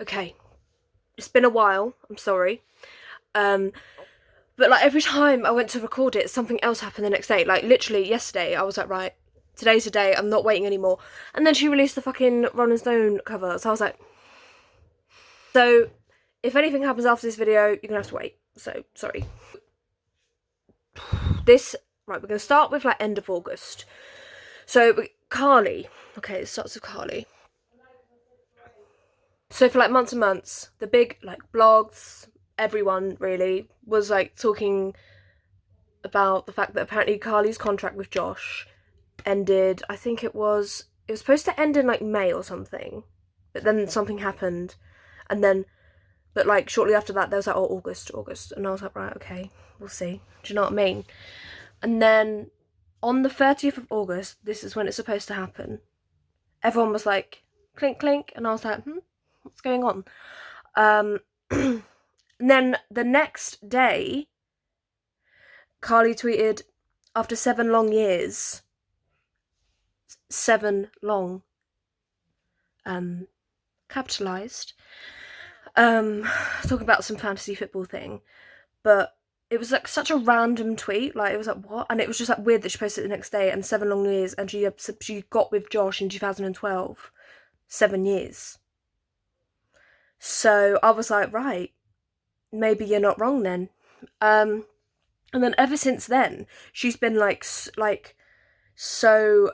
Okay, it's been a while, I'm sorry. But like every time I went to record it, something else happened the next day. Like literally yesterday, I was like, right, today's the day, I'm not waiting anymore. And then she released the fucking Rolling Stone cover, so I was like, so if anything happens after this video, you're gonna have to wait. So, sorry. Right, we're gonna start with like end of August. So, Carly. Okay, it starts with Carly. So for like months and months, the big like blogs, everyone really was like talking about the fact that apparently Carly's contract with Josh ended. I think it was supposed to end in like May or something, but then something happened, and then but like shortly after that there was like, oh, August, and I was like, right, okay, we'll see. Do you know what I mean? And then on the 30th of August, this is when it's supposed to happen. Everyone was like, clink clink, and I was like, what's going on? And then the next day, Carly tweeted, after 7 long years, 7 long, capitalised, talking about some fantasy football thing, but it was like such a random tweet, like it was like, what? And it was just like weird that she posted it the next day, and 7 long years, and she got with Josh in 2012, 7 years. So I was like, right, maybe you're not wrong then. And then ever since then, she's been like so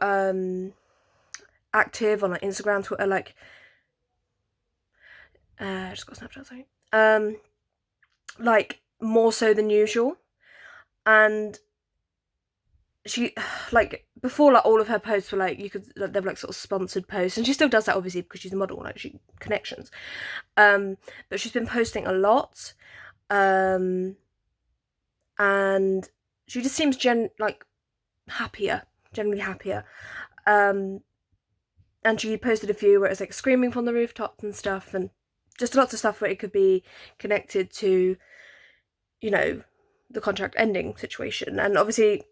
active on like Instagram, Twitter, like just got Snapchat, sorry. Like more so than usual. And she like before, like all of her posts were like, you could, like, they were like sort of sponsored posts, and she still does that obviously because she's a model, like she connections. But she's been posting a lot. And she just seems generally happier. And she posted a few where it's like screaming from the rooftops and stuff, and just lots of stuff where it could be connected to, you know, the contract ending situation. And obviously,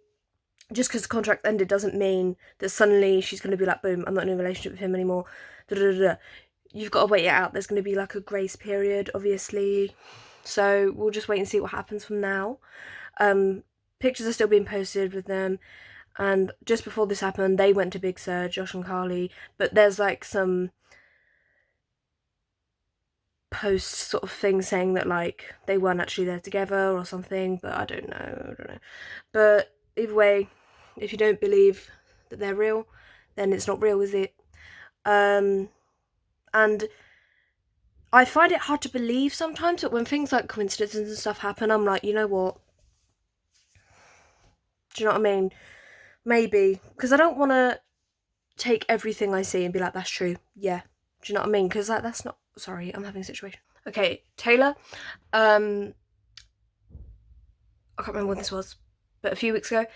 just because the contract ended doesn't mean that suddenly she's going to be like, boom, I'm not in a relationship with him anymore. You've got to wait it out. There's going to be like a grace period, obviously. So we'll just wait and see what happens from now. Pictures are still being posted with them. And just before this happened, they went to Big Sur, Josh and Carly. But there's like some posts sort of thing saying that like they weren't actually there together or something. But I don't know. But either way, if you don't believe that they're real, then it's not real, is it? And I find it hard to believe sometimes, but when things like coincidences and stuff happen, I'm like, you know what? Do you know what I mean? Maybe. Because I don't want to take everything I see and be like, that's true. Yeah. Do you know what I mean? Because like, that's not... Sorry, I'm having a situation. Okay, Taylor. I can't remember when this was, but a few weeks ago.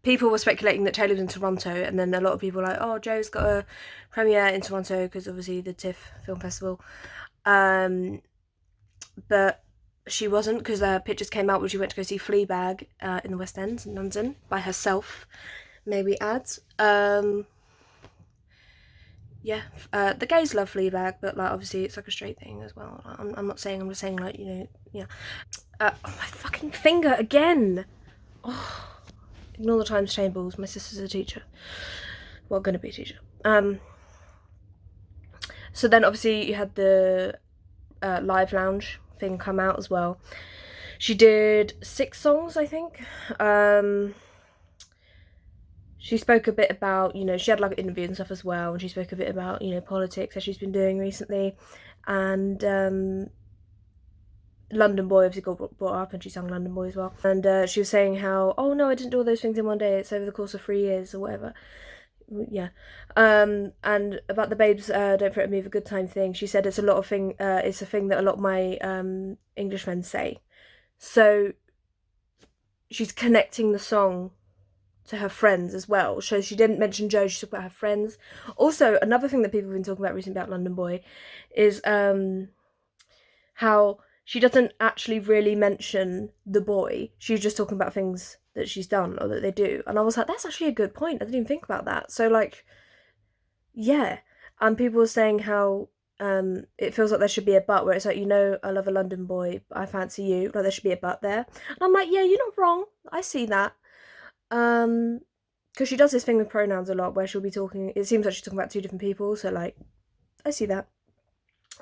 People were speculating that Taylor was in Toronto, and then a lot of people were like, oh, Joe's got a premiere in Toronto because obviously the TIFF Film Festival. But she wasn't, because pictures came out where she went to go see Fleabag in the West End in London by herself, maybe ads. Yeah, the gays love Fleabag, but like obviously it's like a straight thing as well. I'm not saying, I'm just saying like, you know, yeah. Oh, my fucking finger again. Oh, ignore the times tables. My sister's a teacher. Well, gonna be a teacher. So then obviously you had the live lounge thing come out as well. She did 6 songs, I think. She spoke a bit about, you know, she had like an interview and stuff as well, and she spoke a bit about, you know, politics that she's been doing recently, and London Boy obviously got brought up, and she sang London Boy as well. And she was saying how, oh no, I didn't do all those things in one day, it's over the course of 3 years or whatever. Yeah. And about the babes don't threaten me with a good time thing, she said it's a thing that a lot of my English friends say. So she's connecting the song to her friends as well. So she didn't mention Joe, she talked about her friends. Also, another thing that people have been talking about recently about London Boy is how she doesn't actually really mention the boy. She's just talking about things that she's done or that they do. And I was like, that's actually a good point. I didn't even think about that. So like, yeah. And people were saying how it feels like there should be a but, where it's like, I love a London boy, but I fancy you. Like there should be a but there. And I'm like, yeah, you're not wrong. I see that. Because she does this thing with pronouns a lot, where she'll be talking. It seems like she's talking about two different people. So like, I see that.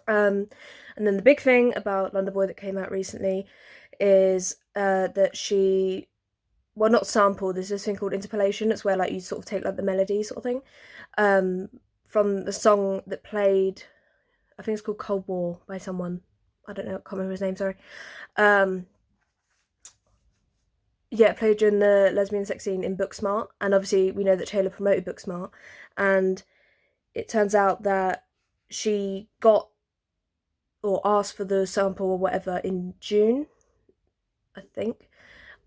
And then the big thing about London Boy that came out recently is that she, well, not sampled. There's this thing called interpolation. It's where like you sort of take like the melody sort of thing from the song that played. I think it's called Cold War by someone. I don't know. I can't remember his name. Sorry. Um, yeah, it played during the lesbian sex scene in Booksmart, and obviously we know that Taylor promoted Booksmart, and it turns out that she got or asked for the sample or whatever in June, I think.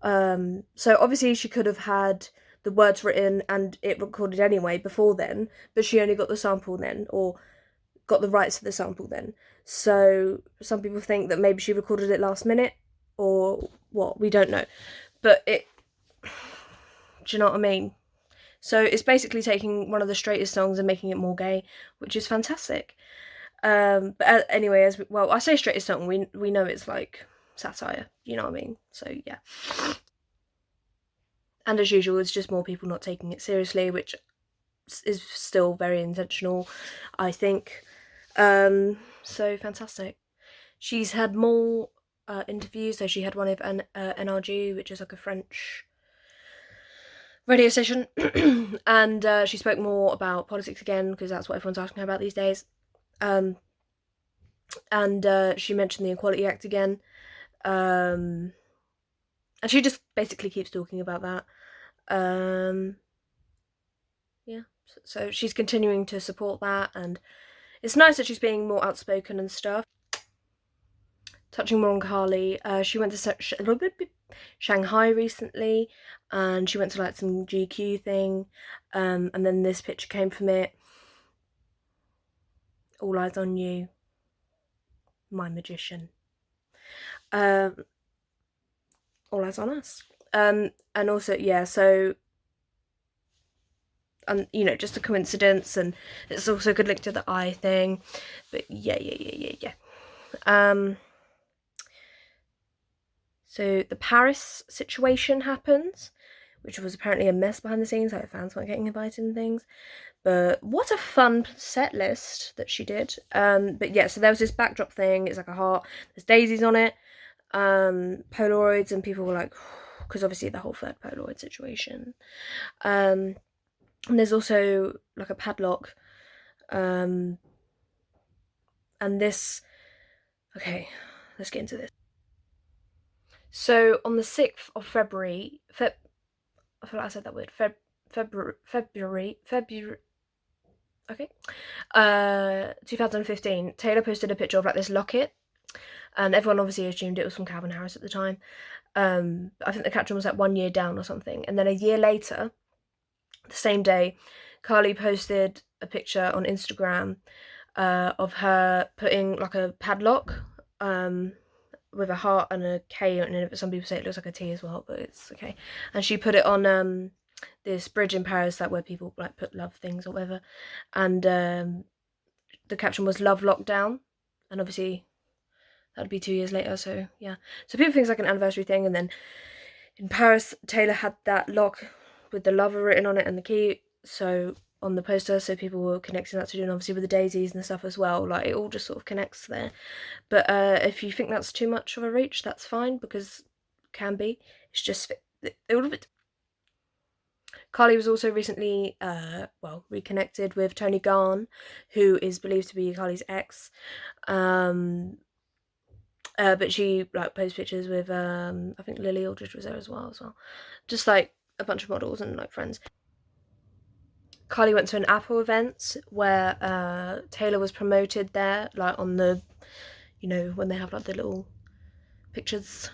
So obviously she could have had the words written and it recorded anyway before then, but she only got the sample then, or got the rights to the sample then. So some people think that maybe she recorded it last minute, or what, we don't know. But do you know what I mean? So it's basically taking one of the straightest songs and making it more gay, which is fantastic. But anyway, I say straightest song, we know it's like satire, you know what I mean? So yeah. And as usual, it's just more people not taking it seriously, which is still very intentional, I think. So fantastic. She's had more interviews. So she had one of NRG, which is like a French radio station, and she spoke more about politics again, because that's what everyone's asking her about these days. And she mentioned the Equality Act again, and she just basically keeps talking about that. Yeah, so she's continuing to support that, and it's nice that she's being more outspoken and stuff. Touching more on Carly, she went to Shanghai recently, and she went to like some GQ thing, and then this picture came from it. All eyes on you, my magician. All eyes on us. And also, yeah, so, and just a coincidence, and it's also a good link to the eye thing. But yeah. So the Paris situation happens, which was apparently a mess behind the scenes, like fans weren't getting invited and things. But what a fun set list that she did. But yeah, so there was this backdrop thing. It's like a heart. There's daisies on it. Polaroids, and people were like, because obviously the whole third Polaroid situation. And there's also like a padlock. And this. Okay, let's get into this. So on the 6th of February, I feel like I said that word. February. Okay. 2015. Taylor posted a picture of like this locket, and everyone obviously assumed it was from Calvin Harris at the time. I think the caption was like 1 year down or something, and then a year later, the same day, Carly posted a picture on Instagram of her putting like a padlock with a heart and a K, and some people say it looks like a T as well, but it's okay. And she put it on this bridge in Paris, like where people like put love things or whatever, and the caption was "Love Lockdown," and obviously that'd be 2 years later. So yeah, so people think it's like an anniversary thing, and then in Paris, Taylor had that lock with the lover written on it and the key. So on the poster, so people were connecting that to doing obviously with the daisies and stuff as well. Like it all just sort of connects there. But if you think that's too much of a reach, that's fine, because it can be. It's just a little bit. Carly was also recently, reconnected with Tony Garn, who is believed to be Carly's ex. But she like posted pictures with I think Lily Aldridge was there as well. Just like a bunch of models and like friends. Carly went to an Apple event where Taylor was promoted there, like on the, when they have like the little pictures,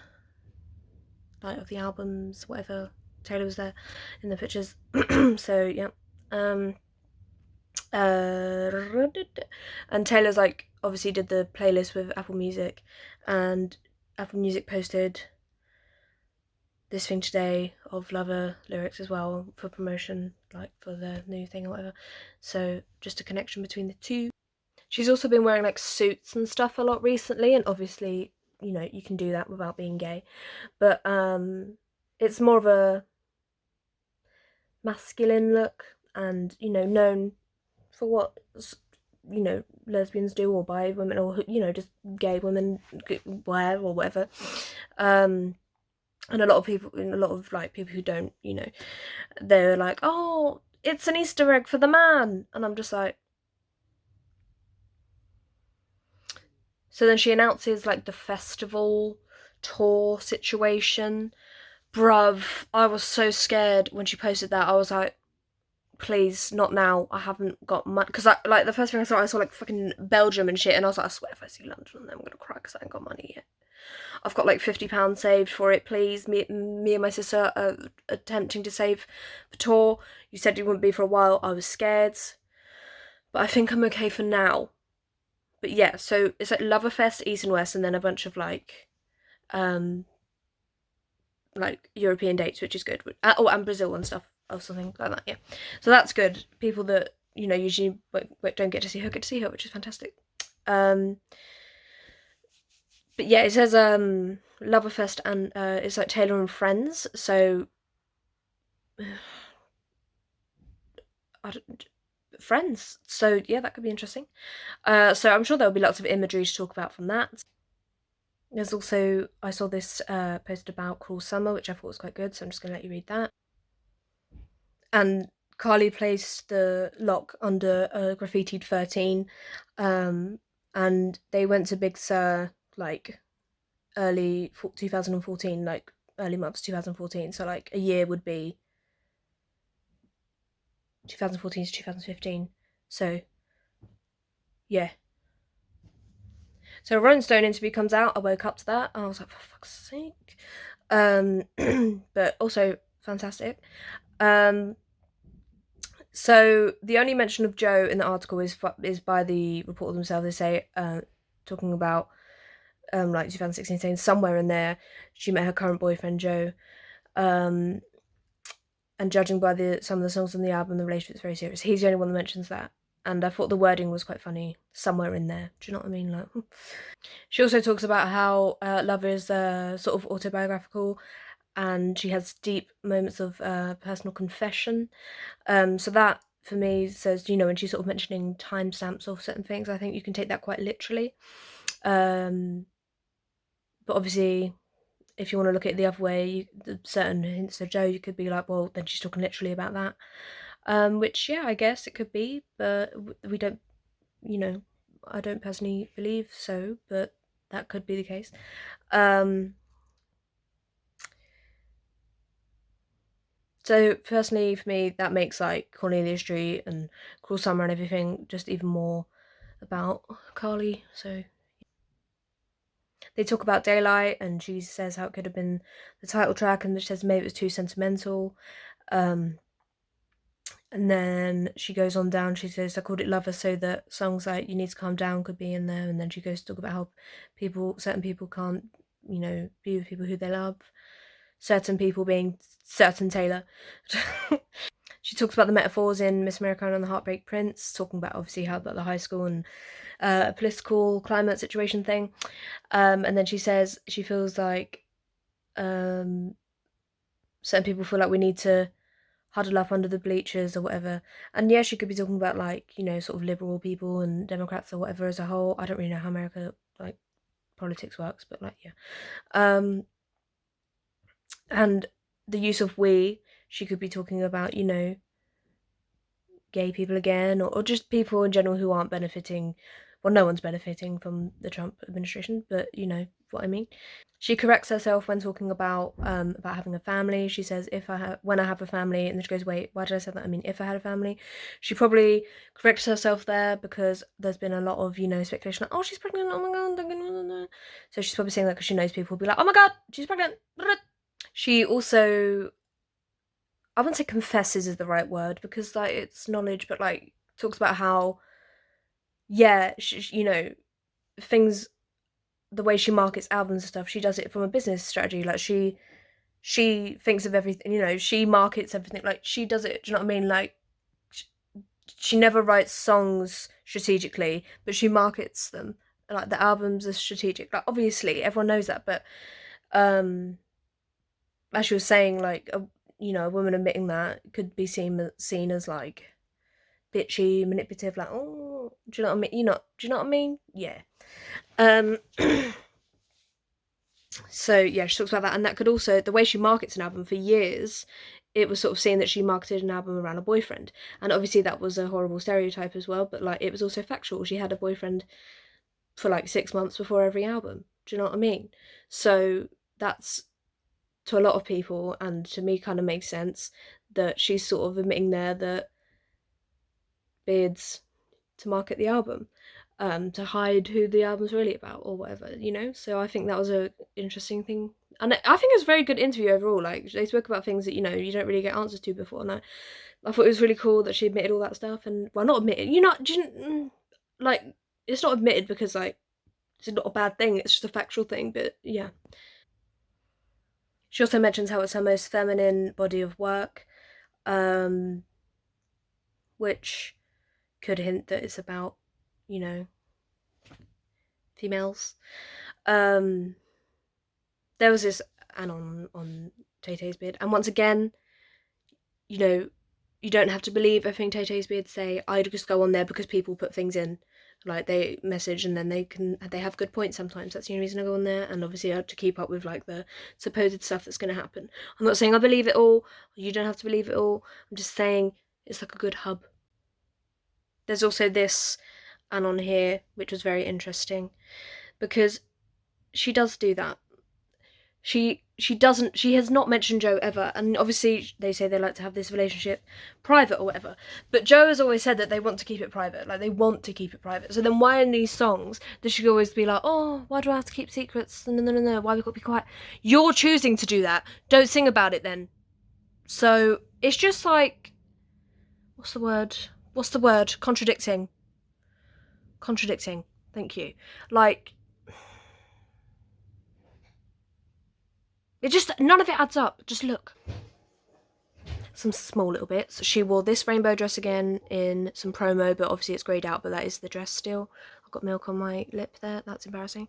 like of the albums, whatever. Taylor was there in the pictures. So yeah. And Taylor's like obviously did the playlist with Apple Music, and Apple Music posted this thing today of Lover lyrics as well for promotion, like for the new thing or whatever. So just a connection between the two. She's also been wearing like suits and stuff a lot recently, and obviously, you know, you can do that without being gay. But it's more of a masculine look, and you know, known for what, you know, lesbians do, or bi women, or you know, just gay women wear or whatever. And a lot of people, like people who don't, you know, they're like, oh, it's an Easter egg for the man, and I'm just like. So then she announces like the festival tour situation. Bruv, I was so scared when she posted that. I was like, please, not now. I haven't got money. Because like the first thing I saw like fucking Belgium and shit, and I was like, I swear if I see London, then I'm gonna cry because I ain't got money yet. I've got like £50 saved for it, please. Me and my sister are attempting to save the tour. You said you wouldn't be for a while. I was scared, but I think I'm okay for now. But yeah, so it's like Loverfest, East and West, and then a bunch of like European dates, which is good. Oh, and Brazil and stuff, or something like that. Yeah, so that's good. People that, you know, usually don't get to see her get to see her, which is fantastic. But yeah, it says Loverfest, and it's like Taylor and Friends. So friends. So yeah, that could be interesting. So I'm sure there'll be lots of imagery to talk about from that. There's also, I saw this post about Cruel Summer, which I thought was quite good, so I'm just going to let you read that. And Carly placed the lock under a graffitied 13, and they went to Big Sur like early 2014, like early months 2014, so like a year would be 2014 to 2015. So yeah. So a Rolling Stone interview comes out. I woke up to that. I was like, for fuck's sake. But also fantastic. So the only mention of Joe in the article is by the reporter themselves. They say, talking about like 2016, saying somewhere in there she met her current boyfriend Joe, and judging by some of the songs on the album, the relationship's very serious. He's the only one that mentions that, and I thought the wording was quite funny. Somewhere in there, do you know what I mean? Like, she also talks about how Love is sort of autobiographical, and she has deep moments of personal confession. So that for me says, you know, when she's sort of mentioning timestamps of certain things, I think you can take that quite literally. But obviously, if you want to look at it the other way, the certain hints of Joe, you could be like, well, then she's talking literally about that. Which, yeah, I guess it could be, but we don't, you know, I don't personally believe so, but that could be the case. So personally, for me, that makes like Cornelia Street and Cruel Summer and everything just even more about Carly. So they talk about Daylight, and she says how it could have been the title track, and she says maybe it was too sentimental. And then she goes on down. She says I called it Lover so that songs like You Need to Calm Down could be in there. And then she goes to talk about how certain people can't, you know, be with people who they love. Certain people being certain Taylor. She talks about the metaphors in Miss Americana and the Heartbreak Prince, talking about obviously how the high school and political climate situation thing. And then she says she feels like certain people feel like we need to huddle up under the bleachers or whatever. And yeah, she could be talking about like, you know, sort of liberal people and Democrats or whatever as a whole. I don't really know how America like politics works, but like, yeah. And the use of we, she could be talking about, you know, gay people again, or just people in general who aren't benefiting. Well, no one's benefiting from the Trump administration, but you know what I mean. She corrects herself when talking about having a family. She says, when I have a family," and then she goes, "Wait, why did I say that? I mean, if I had a family." She probably corrects herself there because there's been a lot of, you know, speculation like, "Oh, she's pregnant. Oh my god." So she's probably saying that because she knows people will be like, "Oh my god, she's pregnant." She also, I wouldn't say confesses is the right word because like it's knowledge, but like talks about how, yeah, you know, things, the way she markets albums and stuff, she does it from a business strategy. Like she she thinks of everything, you know, she markets everything, like, she does it, do you know what I mean? Like, she never writes songs strategically, but she markets them. Like, the albums are strategic. Like, obviously, everyone knows that, but um, as you were saying, like, a woman admitting that could be seen as like bitchy, manipulative. Like, oh, do you know what I mean? Do you know what I mean? Yeah. Um, so yeah, she talks about that, and that could also, the way she markets an album for years, it was sort of seen that she marketed an album around a boyfriend, and obviously that was a horrible stereotype as well. But like, it was also factual. She had a boyfriend for like 6 months before every album. Do you know what I mean? So that's, to a lot of people, and to me, kind of makes sense that she's sort of admitting there that bids to market the album, to hide who the album's really about or whatever, you know? So I think that was a interesting thing. And I think it was a very good interview overall. Like, they spoke about things that, you know, you don't really get answers to before. And I thought it was really cool that she admitted all that stuff. And, well, not admitted, like, it's not admitted because, like, it's not a bad thing, it's just a factual thing, but yeah. She also mentions how it's her most feminine body of work, um, which could hint that it's about, you know, females. Um, there was this anon on Tay Tay's beard, and once again, you know, you don't have to believe everything Tay Tay's beard say. I just go on there because people put things in, like, they message and then they have good points sometimes. That's the only reason I go on there, and obviously I have to keep up with like the supposed stuff that's going to happen. I'm not saying I believe it all. You don't have to believe it all. I'm just saying it's like a good hub. There's also this anon here, which was very interesting because she does do that. She has not mentioned Joe ever, and obviously they say they like to have this relationship private or whatever, but Joe has always said that they want to keep it private, like, they want to keep it private. So then why in these songs does she always be like, oh, why do I have to keep secrets, no, why have we got to be quiet? You're choosing to do that, don't sing about it then. So it's just like, what's the word contradicting, thank you. Like, it just, none of it adds up. Just look, some small little bits. She wore this rainbow dress again in some promo, but obviously it's greyed out, but that is the dress still. I've got milk on my lip there, that's embarrassing.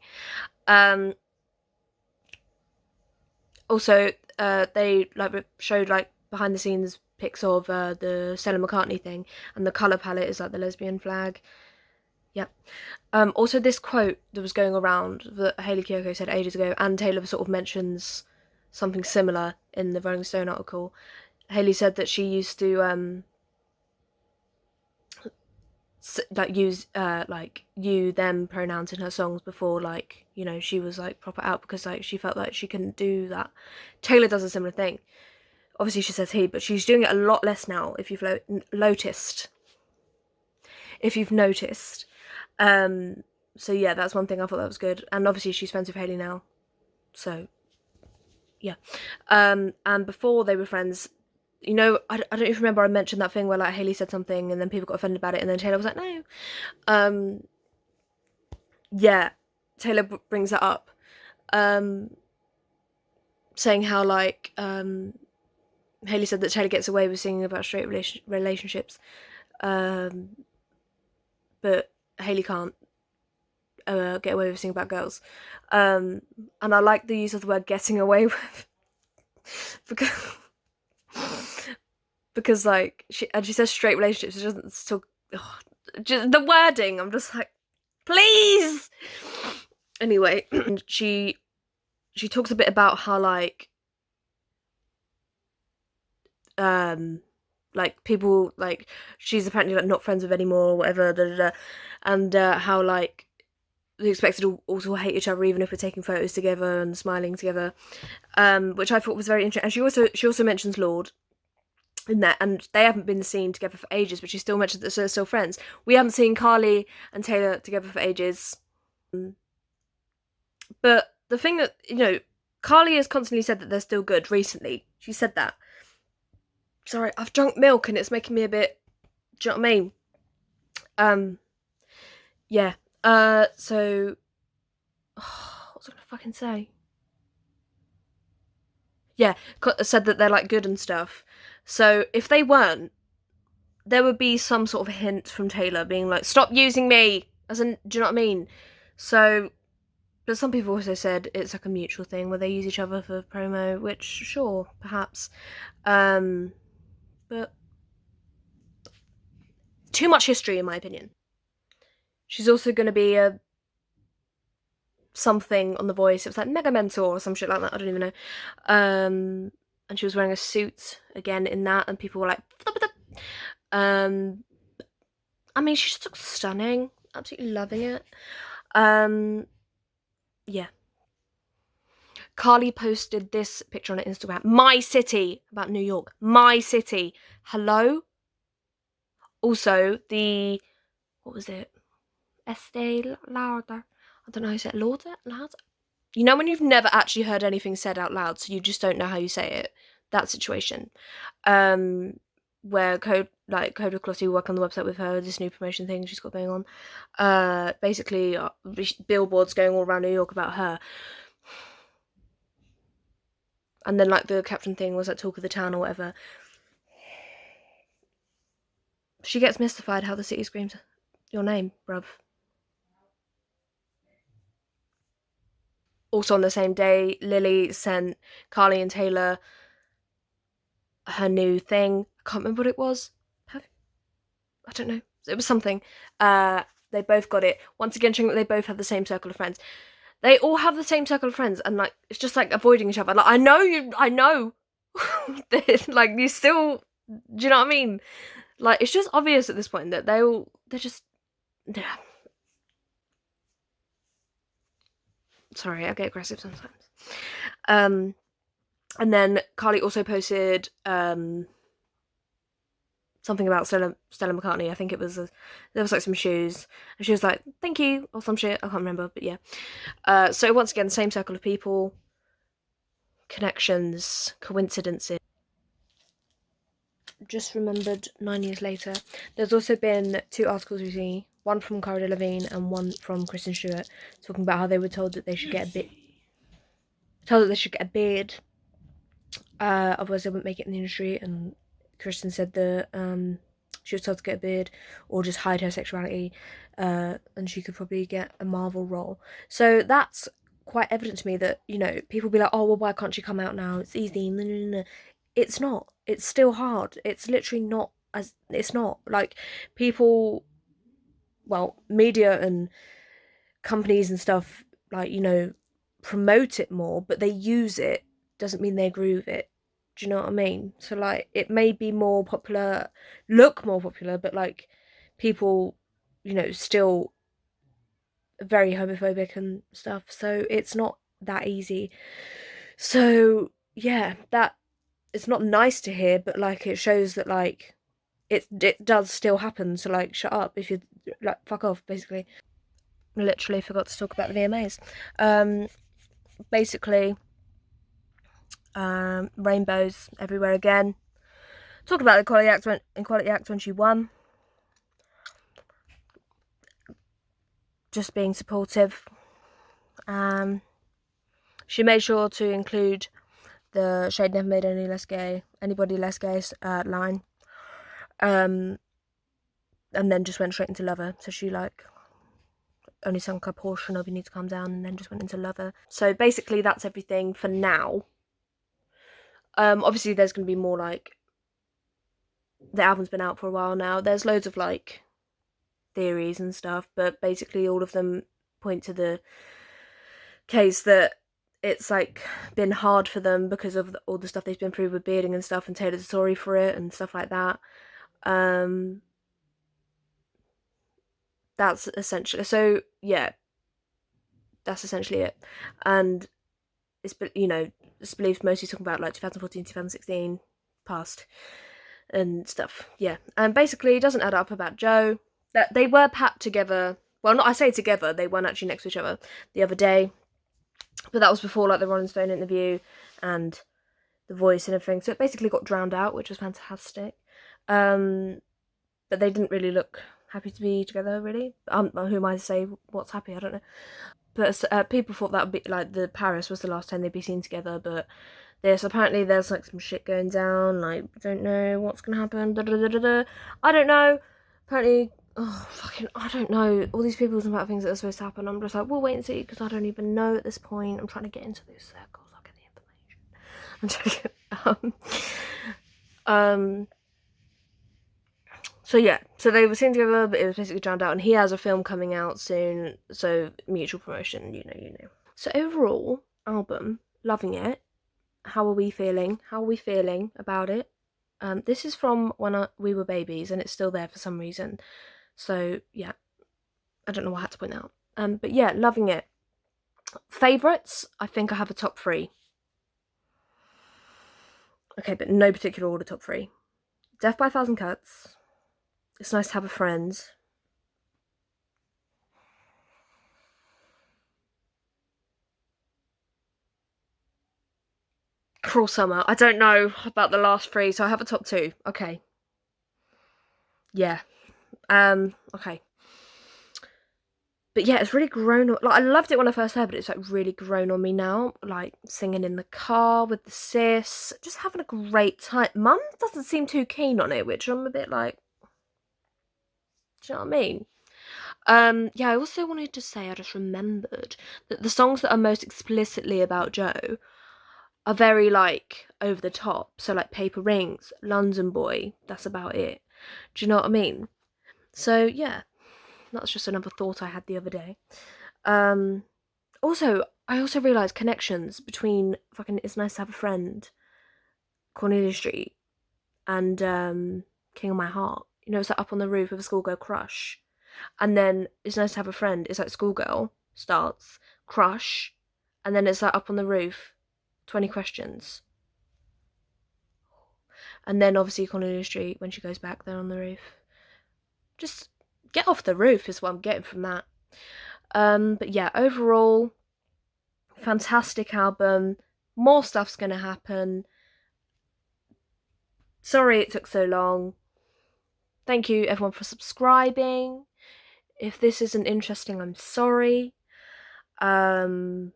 Also, they like showed like behind the scenes pics of the Stella McCartney thing, and the colour palette is like the lesbian flag. Yep. Also, this quote that was going around that Hayley Kiyoko said ages ago, and Taylor sort of mentions something similar in the Rolling Stone article. Hayley said that she used to like use like you them pronouns in her songs before, like, you know, she was like proper out, because like she felt like she couldn't do that. Taylor does a similar thing. Obviously she says he, but she's doing it a lot less now, if you've noticed. So yeah, that's one thing I thought that was good. And obviously she's friends with Hayley now, so yeah. And before they were friends, you know, I don't even remember, I mentioned that thing where like Hayley said something and then people got offended about it, and then Taylor was like, no. Yeah, Taylor brings that up, saying how like Hayley said that Taylor gets away with singing about straight relationships, but Hayley can't get away with singing about girls. And I like the use of the word getting away with, because like she says straight relationships, it doesn't talk, just the wording, I'm just like, please. Anyway, she talks a bit about how like people, like, she's apparently like not friends with anymore or whatever, and how like they expected all to hate each other even if we're taking photos together and smiling together, which I thought was very interesting. And she also mentions Lord in that, and they haven't been seen together for ages, but she still mentioned that they're still friends. We haven't seen Carly and Taylor together for ages, but the thing that, you know, Carly has constantly said that they're still good. Recently she said that. Sorry, I've drunk milk and it's making me a bit, do you know what I mean? Yeah. So, what was I gonna fucking say? Yeah, said that they're like good and stuff. So if they weren't, there would be some sort of hint from Taylor being like, "Stop using me," as in, do you know what I mean? So, but some people also said it's like a mutual thing where they use each other for promo, which sure, perhaps, but too much history in my opinion. She's also going to be a something on The Voice. It was like Mega Mentor or some shit like that. I don't even know. And she was wearing a suit again in that, and people were like, um, I mean, she just looks stunning. Absolutely loving it. Um, yeah. Carly posted this picture on her Instagram. My city, about New York. My city. Hello. Also, what was it? Estee Lauder. I don't know how you say it. Lauder? You know when you've never actually heard anything said out loud, so you just don't know how you say it? That situation. Where Coda Clotty work on the website with her, this new promotion thing she's got going on. Basically, billboards going all around New York about her. And then like the caption thing was like talk of the town or whatever. She gets mystified how the city screams your name, bruv. Also on the same day, Lily sent Carly and Taylor her new thing. I can't remember what it was. I don't know. It was something. They both got it. Once again, showing that they both have the same circle of friends. They all have the same circle of friends, and like it's just like avoiding each other. Like I know. Like you still, do you know what I mean? Like it's just obvious at this point that they're just, yeah. Sorry, I get aggressive sometimes. And then Carly also posted something about Stella McCartney. I think it was there was like some shoes, and she was like, "Thank you" or some shit. I can't remember, but yeah. So once again, same circle of people, connections, coincidences. Just remembered 9 years later. There's also been 2 articles recently, one from Cara Delevingne and one from Kristen Stewart, talking about how they were told that they should get a beard, otherwise they wouldn't make it in the industry. And Kristen said that she was told to get a beard or just hide her sexuality, and she could probably get a Marvel role. So that's quite evident to me that, you know, people be like, oh, well, why can't she come out now? It's easy. It's not. It's still hard. It's literally not as. It's not. Like, people, well, media and companies and stuff, like, you know, promote it more, but they use it doesn't mean they agree with it. Do you know what I mean? So like it may be more popular, look more popular, but like people, you know, still very homophobic and stuff. So it's not that easy. So yeah, that it's not nice to hear, but like it shows that like it does still happen. So like shut up if you like fuck off basically. I literally forgot to talk about the VMAs. Basically, rainbows everywhere again. Talk about the Equality Act when she won. Just being supportive. She made sure to include the Shade Never Made anybody less gay line. And then just went straight into Lover. So she like only sunk a portion of You Need to Calm Down and then just went into Lover. So basically that's everything for now. Obviously there's going to be more like, the album's been out for a while now. There's loads of like theories and stuff, but basically all of them point to the case that it's like been hard for them because of all the stuff they've been through with bearding and stuff, and Taylor's sorry for it and stuff like that. That's essentially, so yeah, that's essentially it. And it's, you know, it's believed mostly talking about like 2014, 2016 past and stuff. Yeah, and basically it doesn't add up about Joe. That they were packed together. Well, not I say together. They weren't actually next to each other the other day, but that was before like the Rolling Stone interview and The Voice and everything. So it basically got drowned out, which was fantastic. But they didn't really look happy to be together, really. Who am I to say what's happy? I don't know. But people thought that would be like the Paris was the last time they'd be seen together, but this. Apparently there's like some shit going down, like, don't know what's gonna happen, I don't know. Apparently, I don't know. All these people talking about things that are supposed to happen. I'm just like, we'll wait and see, because I don't even know at this point. I'm trying to get into those circles. I'll get the information. I'm joking. So yeah, so they were seen together, but it was basically drowned out, and he has a film coming out soon, so mutual promotion, you know. So overall, album, loving it. How are we feeling? How are we feeling about it? This is from when we were babies, and it's still there for some reason. So yeah, I don't know what I had to point out. But yeah, loving it. Favourites, I think I have a top 3. Okay, but no particular order, top 3. Death by a Thousand Cuts. It's Nice to Have a Friend. Cruel Summer. I don't know about the last 3, so I have a top 2. Okay. Yeah. Okay. But yeah, it's really grown on, like, I loved it when I first heard, but it's like really grown on me now. Like singing in the car with the sis, just having a great time. Mum doesn't seem too keen on it, which I'm a bit like, do you know what I mean? Yeah, I also wanted to say, I just remembered that the songs that are most explicitly about Joe are very like over the top. So like Paper Rings, London Boy, that's about it. Do you know what I mean? So yeah, that's just another thought I had the other day. Also, I also realised connections between fucking It's Nice to Have a Friend, Cornelia Street, and King of My Heart. You know, it's like Up on the Roof with a Schoolgirl Crush. And then It's Nice to Have a Friend, it's like Schoolgirl starts, Crush, and then it's like Up on the Roof, 20 Questions. And then obviously Cornelia Street, when she goes back there on the roof. Just get off the roof is what I'm getting from that. But yeah, overall, fantastic album. More stuff's gonna happen. Sorry it took so long. Thank you everyone for subscribing. If this isn't interesting, I'm sorry. I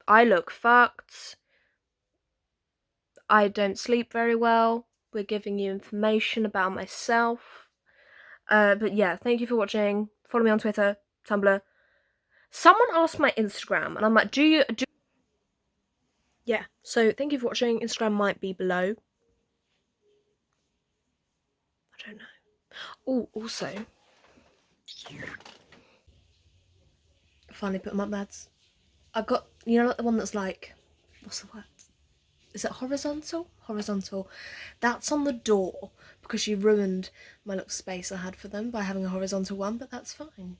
look fucked. I don't sleep very well. We're giving you information about myself. But yeah, thank you for watching. Follow me on Twitter, Tumblr. Someone asked my Instagram, and I'm like, do you? Yeah, so thank you for watching. Instagram might be below. I don't know. Oh, also, finally put them up, lads. I've got, you know, like the one that's like, what's the word? Is it horizontal? Horizontal. That's on the door because you ruined my little space I had for them by having a horizontal one, but that's fine.